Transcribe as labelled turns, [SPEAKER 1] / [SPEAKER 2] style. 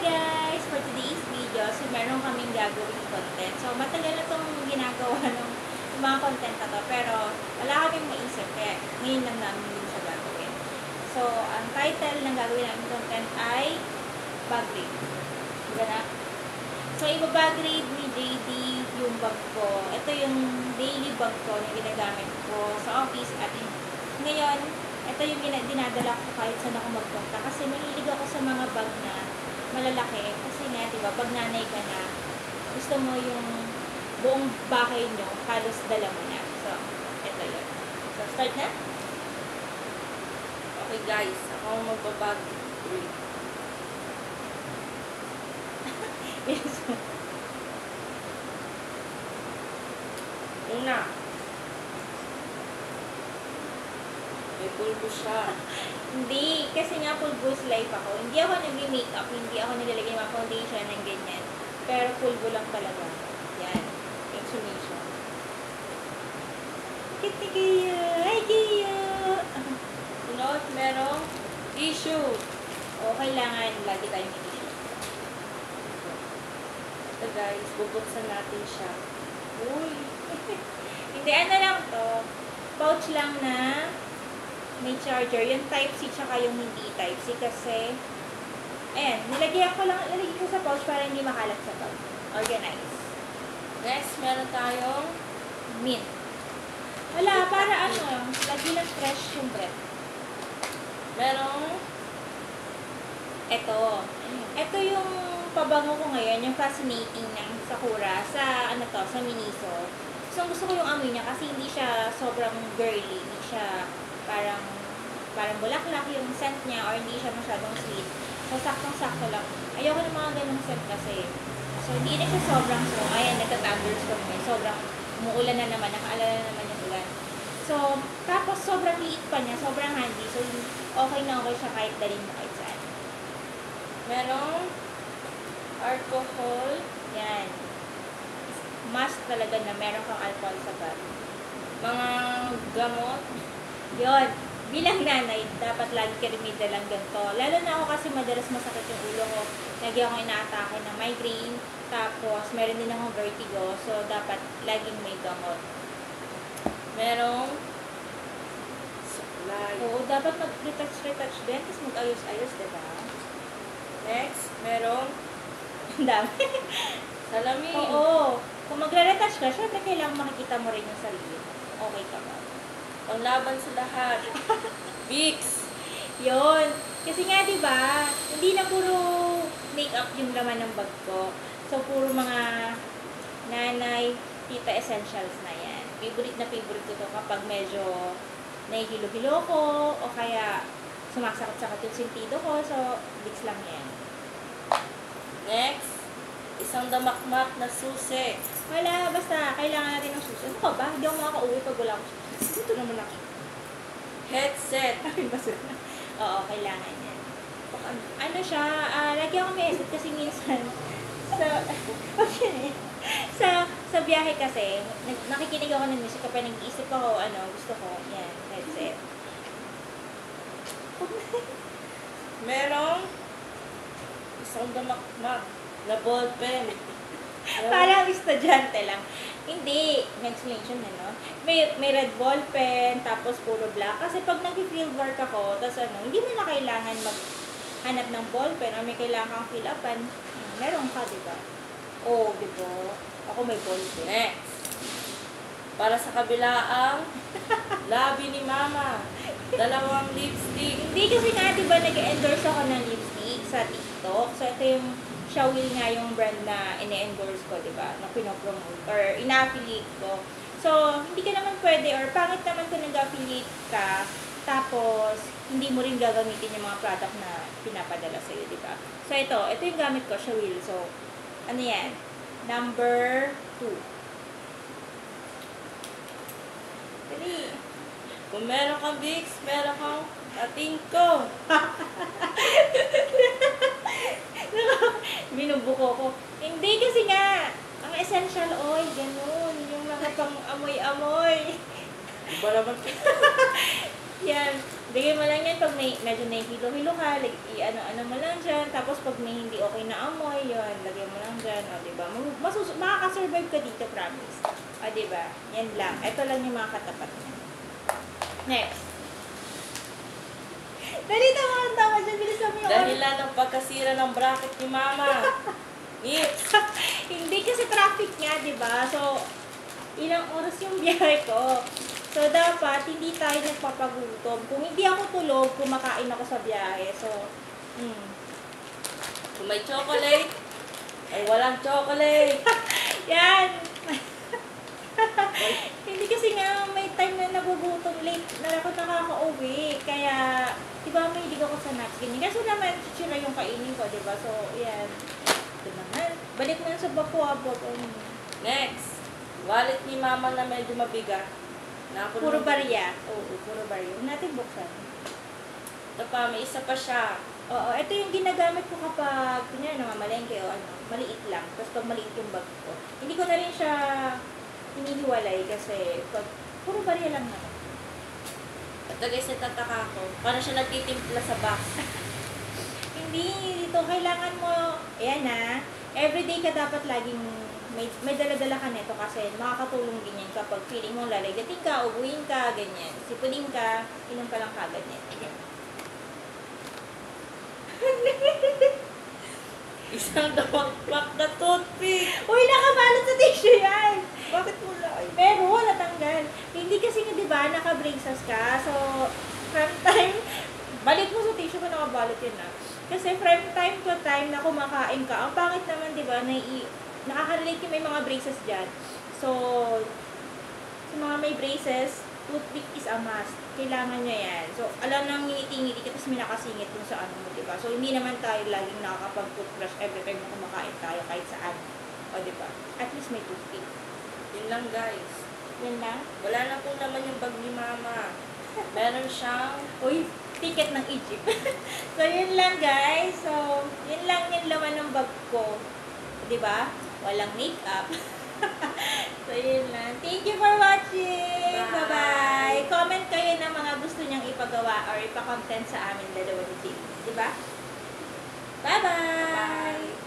[SPEAKER 1] guys! For today's video, so meron kaming gagawing content. So matagal na itong ginagawa ng mga content na to, pero wala kaming maisip, kaya ngayon lang namin din siya gagawin. So, ang title ng gagawin namin content ay bag raid. Diba na? So, ibabag raid ni JD yung bag ko. Ito yung daily bag ko na ginagamit ko sa office at ngayon, ito yung dinadala ko kahit saan ako magpunta. Kasi mahilig ako sa mga bag na malalaki. Kasi nga, diba, pag nanay ka na, gusto mo yung buong bahay nyo, halos dala mo na. So, ito yun. So, start na?
[SPEAKER 2] Okay guys, ako ang magbabag.
[SPEAKER 1] Yes.
[SPEAKER 2] Una. May pulbo siya.
[SPEAKER 1] Hindi, kasi nga full boost life ako. Hindi ako nag-makeup, hindi ako nilalagay mga foundation ng ganyan. Pero full bo lang talaga. Yan. Exhumation. Kiti kayo! Hi kayo!
[SPEAKER 2] Sunod, merong tissue.
[SPEAKER 1] O, kailangan lagi tayong may tissue.
[SPEAKER 2] Ito guys, bubuksan natin siya.
[SPEAKER 1] Uy! Hindi, ano lang to. Pouch lang na may charger. Yung Type-C tsaka yung hindi Type-C kasi ayan, nilagyan ko sa pouch para hindi makalat sa bag. Organize.
[SPEAKER 2] Next, meron tayong
[SPEAKER 1] Mint. Wala, para ano, lagi lang fresh yung breath.
[SPEAKER 2] merong
[SPEAKER 1] Ito yung pabango ko ngayon, yung fascinating ng Sakura sa sa Miniso. So, gusto ko yung amoy niya kasi hindi siya sobrang girly, hindi siya parang bulaklak yung scent niya or hindi siya masyadong sweet. So, saktong-sakto lang. Ayoko ng mga ganong scent kasi. So, hindi na siya sobrang ayan, nagka-thunderstorm ngayon. Sobrang umuulan na naman, nakaalala na naman yung ulan. So, tapos sobrang liit pa niya, sobrang handy. So, okay na okay siya kahit dalhin mo kahit saan.
[SPEAKER 2] merong alcohol.
[SPEAKER 1] Yan. Must talaga na meron kang alcohol sa bag.
[SPEAKER 2] Mga gamot.
[SPEAKER 1] Yun. Bilang nanay, dapat lagi ka rin may dalang ganito. Lalo na ako kasi madalas masakit yung ulo ko. Lagi ako inaatake ng migraine. Tapos, meron din akong vertigo. So, dapat laging may gamot.
[SPEAKER 2] Merong supply.
[SPEAKER 1] Oo, dapat mag-retouch din. Tapos mag-ayos-ayos, diba?
[SPEAKER 2] Next, merong
[SPEAKER 1] Ang dami.
[SPEAKER 2] salamin.
[SPEAKER 1] Oo. Kung magre-retouch ka, syempre kailangan makikita mo rin yung sarili. Okay ka ba?
[SPEAKER 2] Panglaban sa lahat. Vicks.
[SPEAKER 1] Yun. Kasi nga, di ba, hindi na puro makeup yung laman ng bag ko. So, puro mga nanay, tita essentials na yan. Favorite na favorite ko to kapag medyo nahihilo-hilo ko o kaya sumasakit-sakit yung sentido ko. So, Vicks lang yan.
[SPEAKER 2] Next, isang damakmak na susi.
[SPEAKER 1] Wala, basta kailangan natin ng susi. Ano ka ba? Hindi ako makaka-uwi pag wala ko susi.
[SPEAKER 2] Ito naman ako. Headset.
[SPEAKER 1] Ay, basura. Oo, kailangan yan. Ano siya, lagi ako may headset kasi minsan sa biyahe kasi, nakikinig ako ng music kapag nag-iisip ako, gusto ko, yan, headset.
[SPEAKER 2] Merong isang damakmak na ballpen.
[SPEAKER 1] Parang estudyante lang. Hindi, may explanation na, no? May red ball pen, tapos puro black. Kasi pag nag-field work ako, tapos hindi mo na kailangan maghanap ng ball pen o may kailangan kang fill upan. Meron ka, di ba? Oo, di ba? Ako may ball pen.
[SPEAKER 2] Next, para sa kabilaang labi ni mama. 2 lipstick.
[SPEAKER 1] Hindi kasi nga, di ba, nag-endorse ako ng lipstick sa TikTok. So, ito yung Shawil nga yung brand na ine-endorse ko, di ba? Na pinopromote or ina-affiliate ko. So, hindi ka naman pwede or pangit naman kung nag-affiliate ka tapos hindi mo rin gagamitin yung mga product na pinapadala sa'yo, di ba? So, ito yung gamit ko, Shawil. So, ano yan? Number 2. Dali.
[SPEAKER 2] Kung meron kang Vicks, meron kang Atingko.
[SPEAKER 1] Binubuko ko. Hindi kasi nga, ang essential oil, ganun. Yung mga pang amoy-amoy.
[SPEAKER 2] Iba naman.
[SPEAKER 1] Yan. Bigay mo lang yan pag may, medyo nahihilo-hilo ka, like, i-ano-ano mo lang dyan. Tapos pag may hindi okay na amoy, yun, lagyan mo lang dyan. O, diba? Makakasurvive ka dito, promise. O, diba? Yan lang. Ito lang yung mga katapat niya. Next. Dali tama ang tama dyan. Bilis lang yung
[SPEAKER 2] Dahilan ng pagkasira ng bracket ni Mama. Nips.
[SPEAKER 1] Hindi kasi traffic nga, diba? So, ilang oras yung biyahe ko. So, dapat, hindi tayo nagpapagutom. Kung hindi ako tulog, kumakain ako sa biyahe. So,
[SPEAKER 2] Kung may chocolate, ay walang chocolate.
[SPEAKER 1] yan! Hindi kasi nga may time na nagugutom late na ako nakaka-uwi. Kaya, di ba, may hilig ako sa nuts. Ganyan. Kaso naman, chichira yung kainin ko, di ba? So, yan. Ito naman. Balik na sa bakuabot.
[SPEAKER 2] Next. Wallet ni Mama na medyo mabigat.
[SPEAKER 1] Puro barya. Oo, puro barya. Huwag natin buksan.
[SPEAKER 2] Ito pa, may isa pa siya.
[SPEAKER 1] Oo, ito yung ginagamit ko kapag, kunyari, namamalengke o ano, maliit lang. Tapos pag maliit yung bag ko. Hindi ko na rin siya hinihiwalay kasi pag puro barya lang naman.
[SPEAKER 2] At guys, natataka ko. Paano siya nagtitimpla sa box?
[SPEAKER 1] Hindi, dito kailangan mo, ayan na, everyday ka dapat laging may dala-dala ka nito kasi makakatulong din yan kapag feeling mo lalagdating ka, ubuin ka, ganyan. Sipudin ka, inom ka lang kagad nito.
[SPEAKER 2] Isang damagpak na toothpick.
[SPEAKER 1] Uy, nakabalot sa tissue yan!
[SPEAKER 2] Bakit wala?
[SPEAKER 1] Pero, natanggal. Hindi kasi nga, di ba, naka-braces ka. So, from time, balik mo sa tissue ko, nakabalot yun na. Kasi from time to time na kumakain ka, ang pangit naman, di ba, nakaka-relate yung may mga braces dyan. So, sa mga may braces, toothpick is a must. Kailangan nyo yan. So, alam nang ngiti-ngiti ka, tapos may nakasingit dun sa ano mo, diba? So, hindi naman tayo laging nakakapag-toothbrush every time na kumakain tayo, kahit saan. O, diba? At least may toothpick.
[SPEAKER 2] Yun lang guys.
[SPEAKER 1] Yan lang.
[SPEAKER 2] Wala na po naman yung bag ni Mama. Meron siyang
[SPEAKER 1] Uy, ticket ng Egypt. So, yun lang guys. So, yun lang yung laman ng bag ko. Diba? Walang makeup. So, yun lang. Thank you for watching.
[SPEAKER 2] Bye.
[SPEAKER 1] Bye-bye. Comment kayo ng mga gusto niyang ipagawa or ipa-content sa amin dalawa ni Jay. Diba? Bye-bye.
[SPEAKER 2] Bye.